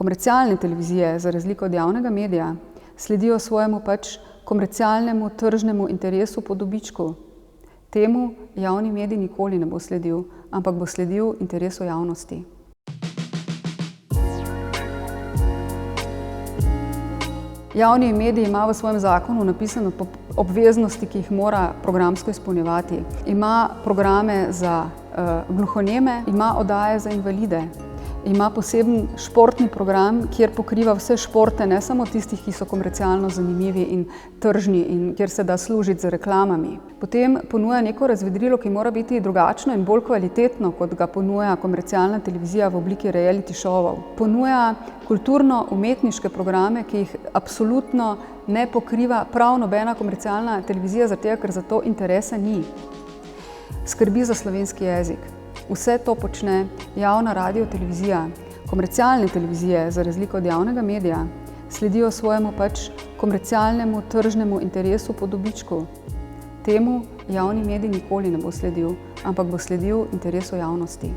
Komercialne televizije, za razliko od javnega medija, sledijo svojemu komercialnemu tržnemu interesu po dobičku. Temu javni medij nikoli ne bo sledil, ampak bo sledil interesu javnosti. Javni medij ima v svojem zakonu napisano obveznosti, ki jih mora programsko izpolnjevati. Ima programe za gluhoneme, ima oddaje za invalide. Ima poseben športni program, kjer pokriva vse športe, ne samo tistih, ki so komercialno zanimivi in tržni in kjer se da služiti z reklamami. Potem ponuja neko razvedrilo, ki mora biti drugačno in bolj kvalitetno, kot ga ponuja komercialna televizija v obliki reality showov. Ponuja kulturno-umetniške programe, ki jih absolutno ne pokriva prav nobena komercialna televizija, zaradi tega, ker za to interesa ni. Skrbi za slovenski jezik. Vse to počne javna radiotelevizija. Komercialne televizije, za razliko od javnega medija, sledijo svojemu komercialnemu tržnemu interesu po dobičku. Temu javni medij nikoli ne bo sledil, ampak bo sledil interesu javnosti.